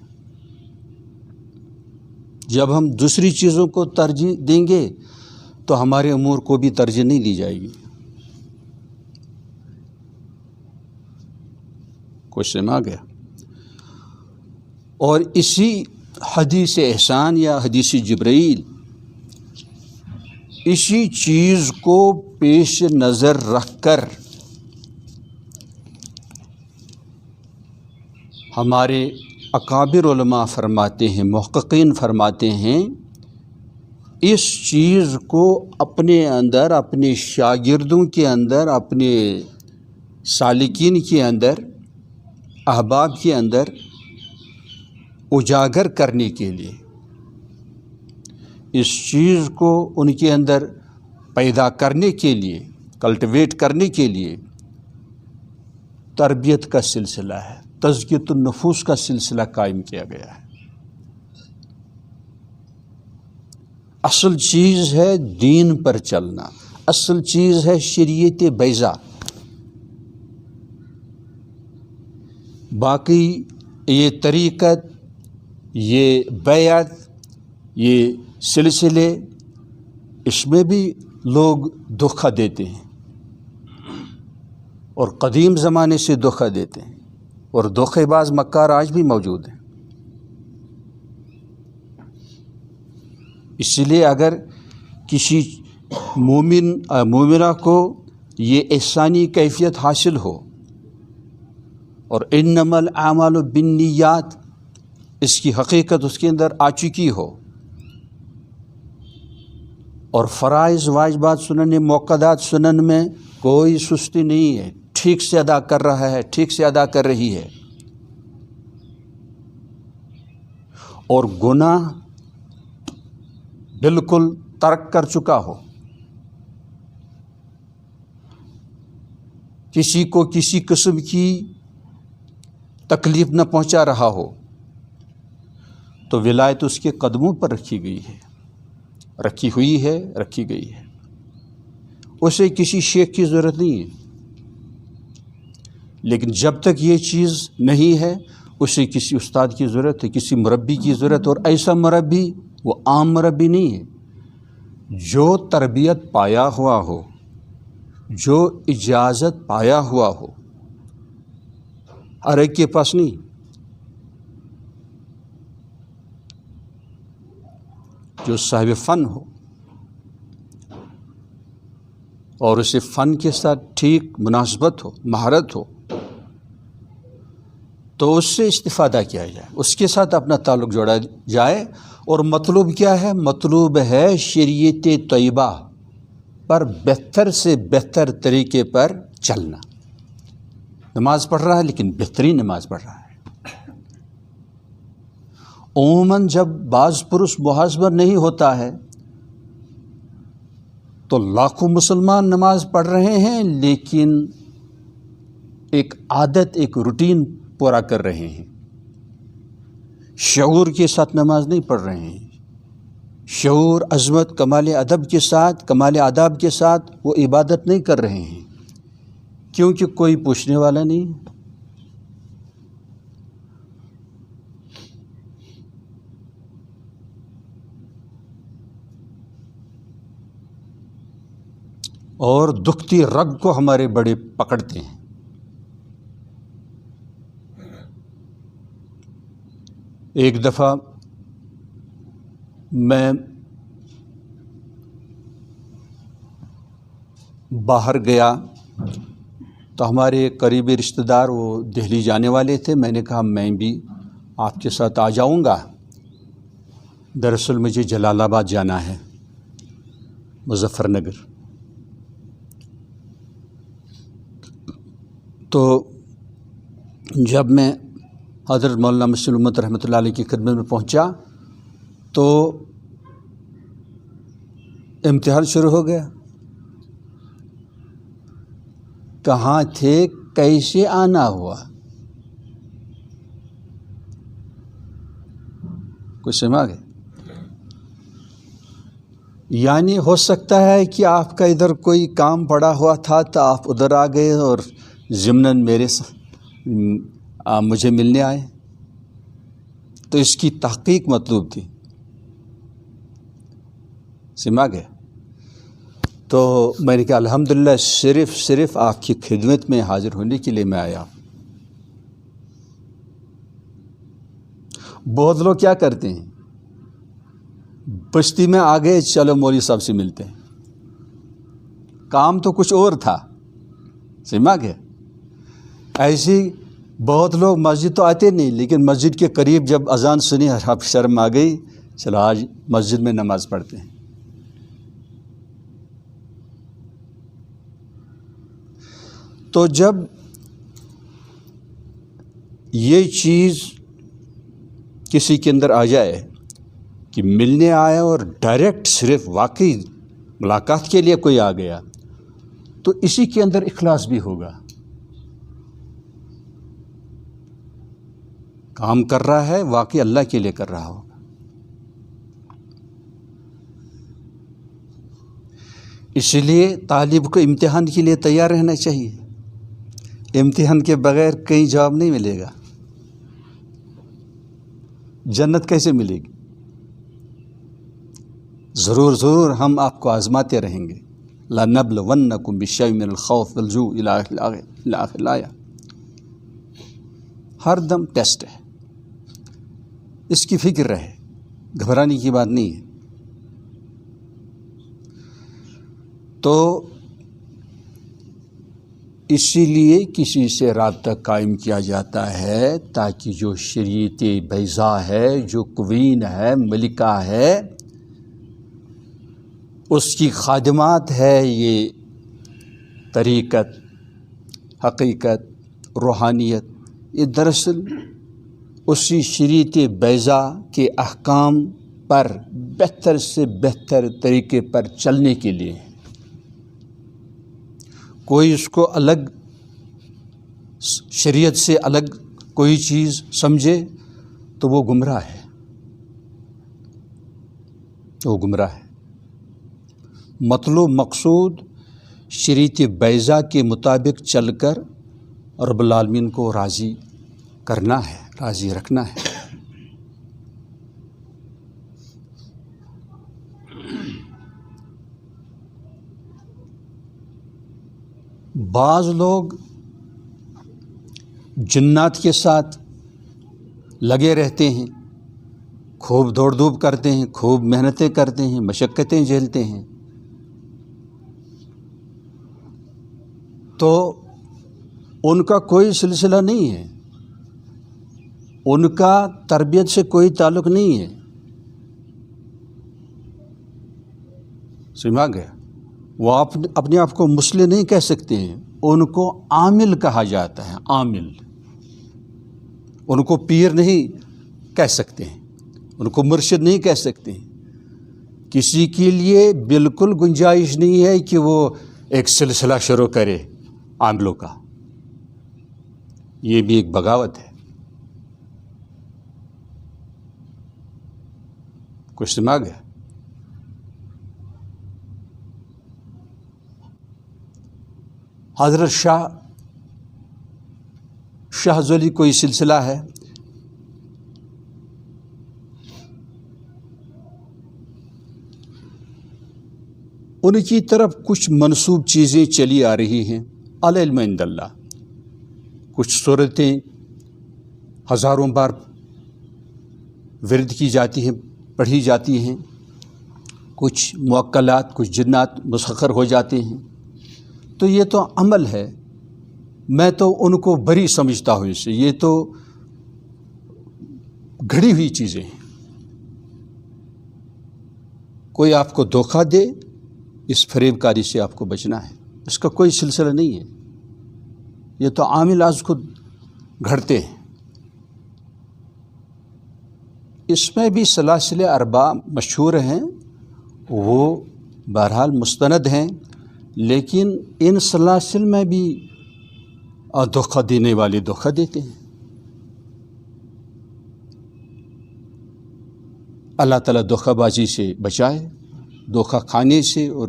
جب ہم دوسری چیزوں کو ترجیح دیں گے تو ہمارے امور کو بھی ترجیح نہیں دی جائے گی۔ کوشچن آ گیا۔ اور اسی حدیث احسان یا حدیث جبرائیل، اسی چیز کو پیش نظر رکھ کر ہمارے اکابر علماء فرماتے ہیں، محققین فرماتے ہیں، اس چیز کو اپنے اندر، اپنے شاگردوں کے اندر، اپنے سالکین کے اندر، احباب کے اندر اجاگر کرنے کے لیے، اس چیز کو ان کے اندر پیدا کرنے کے لیے، کلٹیویٹ کرنے کے لیے تربیت کا سلسلہ ہے، تزکیۃ النفوس کا سلسلہ قائم کیا گیا ہے۔ اصل چیز ہے دین پر چلنا، اصل چیز ہے شریعت بیضا۔ باقی یہ طریقت، یہ بیعت، یہ سلسلے، اس میں بھی لوگ دھوکہ دیتے ہیں اور قدیم زمانے سے دھوکہ دیتے ہیں، اور دھوکے باز مکار آج بھی موجود ہیں۔ اس لیے اگر کسی مومنہ کو یہ احسانی کیفیت حاصل ہو اور انما الاعمال بالنیات، اس کی حقیقت اس کے اندر آ چکی ہو، اور فرائض واجبات سنن موقدات سنن میں کوئی سستی نہیں ہے، ٹھیک سے ادا کر رہا ہے، ٹھیک سے ادا کر رہی ہے، اور گناہ بالکل ترک کر چکا ہو، کسی کو کسی قسم کی تکلیف نہ پہنچا رہا ہو، تو ولایت اس کے قدموں پر رکھی گئی ہے، رکھی ہوئی ہے، رکھی گئی ہے۔ اسے کسی شیخ کی ضرورت نہیں ہے، لیکن جب تک یہ چیز نہیں ہے اسے کسی استاد کی ضرورت ہے، کسی مربی کی ضرورت، اور ایسا مربی وہ عام مربی نہیں ہے، جو تربیت پایا ہوا ہو، جو اجازت پایا ہوا ہو، ہر ایک کے پاس نہیں۔ جو صاحب فن ہو اور اسے فن کے ساتھ ٹھیک مناسبت ہو، مہارت ہو، تو اس سے استفادہ کیا جائے، اس کے ساتھ اپنا تعلق جوڑا جائے۔ اور مطلوب کیا ہے؟ مطلوب ہے شریعت طیبہ پر بہتر سے بہتر طریقے پر چلنا۔ نماز پڑھ رہا ہے لیکن بہترین نماز پڑھ رہا ہے۔ عموماً جب بعض پرس محاسبہ نہیں ہوتا ہے تو لاکھوں مسلمان نماز پڑھ رہے ہیں لیکن ایک عادت، ایک روٹین پورا کر رہے ہیں، شعور کے ساتھ نماز نہیں پڑھ رہے ہیں، شعور، عظمت، کمال ادب کے ساتھ، کمال آداب کے ساتھ وہ عبادت نہیں کر رہے ہیں، کیونکہ کوئی پوچھنے والا نہیں۔ اور دکھتی رگ کو ہمارے بڑے پکڑتے ہیں۔ ایک دفعہ میں باہر گیا تو ہمارے قریبی رشتہ دار وہ دہلی جانے والے تھے، میں نے کہا میں بھی آپ کے ساتھ آ جاؤں گا۔ دراصل مجھے جلال آباد جانا ہے، مظفر نگر۔ تو جب میں حضرت مولانا مسلم رحمۃ اللہ علیہ کی خدمت میں پہنچا تو امتحان شروع ہو گیا. کہاں تھے, کیسے آنا ہوا؟ کچھ سمجھ گئے؟ یعنی ہو سکتا ہے کہ آپ کا ادھر کوئی کام پڑا ہوا تھا تو آپ ادھر آ گئے اور ضمناً مجھے ملنے آئے, تو اس کی تحقیق مطلوب تھی. سمجھ گئے؟ تو میں نے کہا الحمدللہ صرف آپ کی خدمت میں حاضر ہونے کے لیے میں آیا. بہت لوگ کیا کرتے ہیں, بستی میں آ گئے, چلو مولوی صاحب سے ملتے ہیں. کام تو کچھ اور تھا. سمجھ گئے؟ ایسی بہت لوگ مسجد تو آتے نہیں, لیکن مسجد کے قریب جب اذان سنی آپ شرم آ گئی, چلو آج مسجد میں نماز پڑھتے ہیں. تو جب یہ چیز کسی کے اندر آ جائے کہ ملنے آیا اور ڈائریکٹ صرف واقعی ملاقات کے لیے کوئی آ گیا, تو اسی کے اندر اخلاص بھی ہوگا. کام کر رہا ہے واقعی اللہ کے لیے کر رہا ہوگا. اس لیے طالب کو امتحان کے لیے تیار رہنا چاہیے. امتحان کے بغیر کہیں جواب نہیں ملے گا. جنت کیسے ملے گی؟ ضرور ہم آپ کو آزماتے رہیں گے. لَنَبْلُوَنَّكُمْ بِشَيْءٍ مِّنَ الْخَوْفِ وَالْجُوعِ إِلَى آخِرِ الآیہ. ہر دم ٹیسٹ ہے, اس کی فکر رہے, گھبرانے کی بات نہیں ہے. تو اسی لیے کسی سے رابطہ قائم کیا جاتا ہے تاکہ جو شریعت بیضاء ہے, جو کوین ہے, ملکہ ہے, اس کی خادمات ہے, یہ طریقت, حقیقت, روحانیت, یہ دراصل اسی شریعت بیضاء کے احکام پر بہتر سے بہتر طریقے پر چلنے کے لیے. کوئی اس کو الگ, شریعت سے الگ کوئی چیز سمجھے تو وہ گمراہ ہے, وہ گمراہ ہے. مطلوب مقصود شریعت بیضاء کے مطابق چل کر رب العالمین کو راضی کرنا ہے, راضی رکھنا ہے. بعض لوگ جنات کے ساتھ لگے رہتے ہیں, خوب دوڑ دھوپ کرتے ہیں, خوب محنتیں کرتے ہیں, مشقتیں جھیلتے ہیں, تو ان کا کوئی سلسلہ نہیں ہے, ان کا تربیت سے کوئی تعلق نہیں ہے. سمجھ گیا؟ وہ اپنے آپ کو مسلم نہیں کہہ سکتے ہیں, ان کو عامل کہا جاتا ہے, عامل. ان کو پیر نہیں کہہ سکتے ہیں, ان کو مرشد نہیں کہہ سکتے ہیں. کسی کے لیے بالکل گنجائش نہیں ہے کہ وہ ایک سلسلہ شروع کرے عاملوں کا. یہ بھی ایک بغاوت ہے. کچھ سمجھ گیا؟ حضرت شاہ ولی کوئی سلسلہ ہے, ان کی طرف کچھ منسوب چیزیں چلی آ رہی ہیں. العلم عند اللہ. کچھ صورتیں ہزاروں بار ورد کی جاتی ہیں, پڑھی جاتی ہیں. کچھ موکلات, کچھ جنات مسخر ہو جاتے ہیں. تو یہ تو عمل ہے, میں تو ان کو بری سمجھتا ہوں. اس سے یہ تو گھڑی ہوئی چیزیں ہیں. کوئی آپ کو دھوکہ دے, اس فریب کاری سے آپ کو بچنا ہے. اس کا کوئی سلسلہ نہیں ہے. یہ تو عامل آج خود گھڑتے ہیں. اس میں بھی سلاسل اربع مشہور ہیں، وہ بہرحال مستند ہیں، لیکن ان سلاسل میں بھی دھوکہ دینے والے دھوکہ دیتے ہیں۔ اللہ تعالیٰ دھوکہ بازی سے بچائے، دھوکہ کھانے سے اور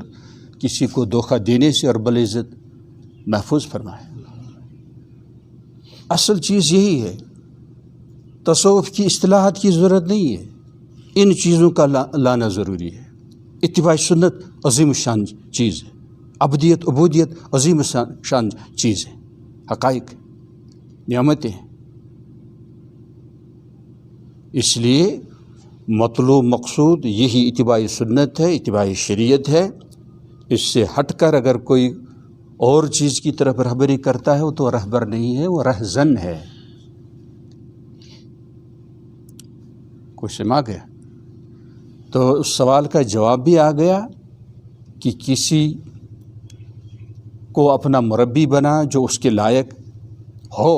کسی کو دھوکہ دینے سے اور بالعزت محفوظ فرمائے۔ اصل چیز یہی ہے، تصوف کی اصطلاحات کی ضرورت نہیں ہے، ان چیزوں کا لانا ضروری ہے۔ اتباع سنت عظیم شان چیز ہے، عبدیت عبودیت عظیم شان چیز ہے، حقائق نعمتیں ہیں۔ اس لیے مطلوب مقصود یہی اتباع سنت ہے، اتباع شریعت ہے۔ اس سے ہٹ کر اگر کوئی اور چیز کی طرف رہبری کرتا ہے وہ تو رہبر نہیں ہے، وہ رہزن ہے۔ کوئی سمجھ گیا؟ تو اس سوال کا جواب بھی آ گیا کہ کسی کو اپنا مربی بنا جو اس کے لائق ہو،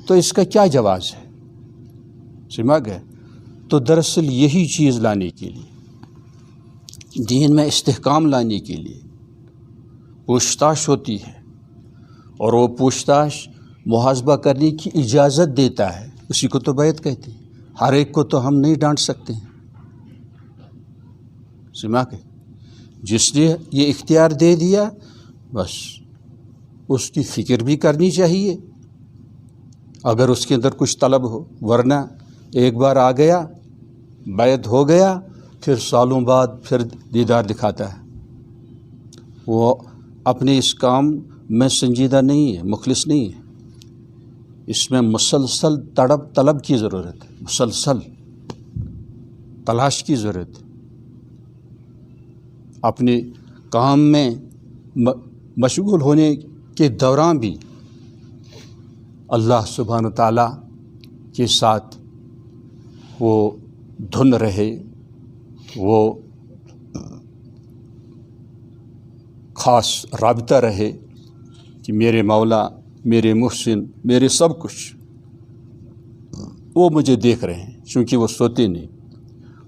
تو اس کا کیا جواز ہے؟ سمجھ گئے؟ تو دراصل یہی چیز لانے کے لیے، دین میں استحکام لانے کے لیے پوچھ تاچھ ہوتی ہے، اور وہ پوچھ تاچھ محاسبہ کرنے کی اجازت دیتا ہے، اسی کو تو بیعت کہتے ہیں۔ ہر ایک کو تو ہم نہیں ڈانٹ سکتے ہیں، سمجھ گئے؟ جس نے یہ اختیار دے دیا بس اس کی فکر بھی کرنی چاہیے اگر اس کے اندر کچھ طلب ہو، ورنہ ایک بار آ گیا، بیعت ہو گیا، پھر سالوں بعد پھر دیدار دکھاتا ہے، وہ اپنے اس کام میں سنجیدہ نہیں ہے، مخلص نہیں ہے۔ اس میں مسلسل طلب کی ضرورت ہے، مسلسل تلاش کی ضرورت ہے۔ اپنے کام میں مشغول ہونے کے دوران بھی اللہ سبحانہ تعالیٰ کے ساتھ وہ دھن رہے، وہ خاص رابطہ رہے کہ میرے مولا، میرے محسن، میرے سب کچھ وہ مجھے دیکھ رہے ہیں، چونکہ وہ سوتے نہیں،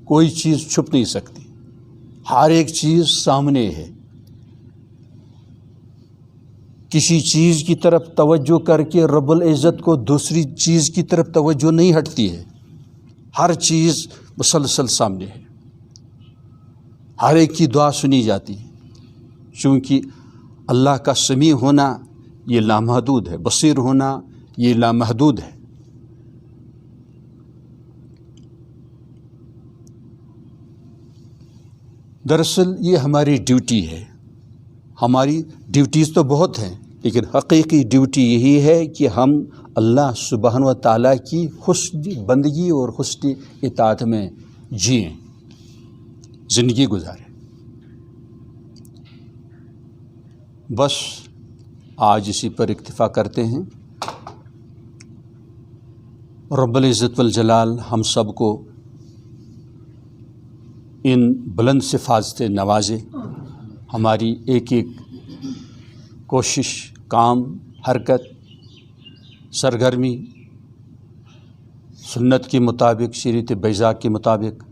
کوئی چیز چھپ نہیں سکتی، ہر ایک چیز سامنے ہے۔ کسی چیز کی طرف توجہ کر کے رب العزت کو دوسری چیز کی طرف توجہ نہیں ہٹتی ہے، ہر چیز مسلسل سامنے ہے، ہر ایک کی دعا سنی جاتی ہے، چونکہ اللہ کا سمیع ہونا یہ لامحدود ہے، بصیر ہونا یہ لامحدود ہے۔ دراصل یہ ہماری ڈیوٹی ہے، ہماری ڈیوٹیز تو بہت ہیں، لیکن حقیقی ڈیوٹی یہی ہے کہ ہم اللہ سبحانہ و تعالیٰ کی حسن بندگی اور حسن اطاعت میں جئیں، زندگی گزاریں۔ بس آج اسی پر اکتفا کرتے ہیں۔ رب العزت والجلال ہم سب کو ان بلند صفات سے نوازے، ہماری ایک ایک کوشش، کام، حرکت، سرگرمی سنت کے مطابق، شریعت بیضاء کے مطابق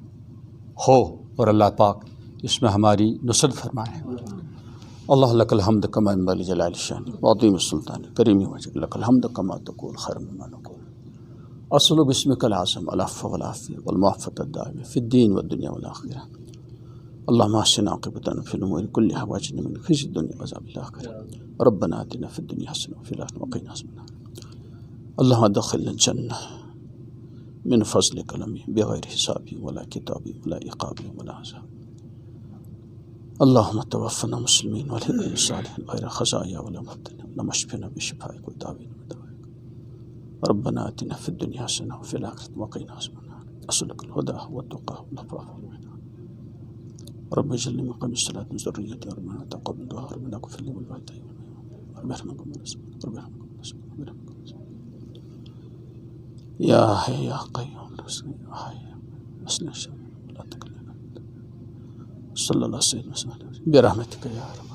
ہو، اور اللہ پاک اس میں ہماری نصرت فرمائے۔ اللہ لک الحمد کما ينبغي لجلال شانک وعظیم السلطان کریم وجهک، لک الحمد کما تقول خیر مما نقول، اصل باسمک العظم العفو والعافیہ والمعافاة الدائمة في الدین والدنیا والآخرہ۔ اللهم احسن عاقبتنا في الامور كلها واجرنا من خزي الدنيا وعذاب الاخره، ربنا آتنا في الدنيا حسنه وفي الاخره وقنا عذاب النار، اللهم ادخلنا الجنه من فضلك بغير حساب ولا كتاب ولا عقاب ولا عذاب، اللهم توفنا مسلمين والحقنا بالصالحين غير خزايا ولا مفتونين، اللهم اشفنا بشفائك وداوينا بدوائك، ربنا آتنا في الدنيا حسنه وفي الاخره وقنا عذاب النار، اسالك الهدى والتقى والعفاف والغنى، رب اجعلني مقيم الصلاة من ذريتي، ربنا تقبل دعاء، ربنا اغفر لي ولوالدي رب ارحمكم رب ارحمكم يا حي يا قيوم يا حي مسلم لا تكلنا صلى الله عليه وسلم برحمتك يا رب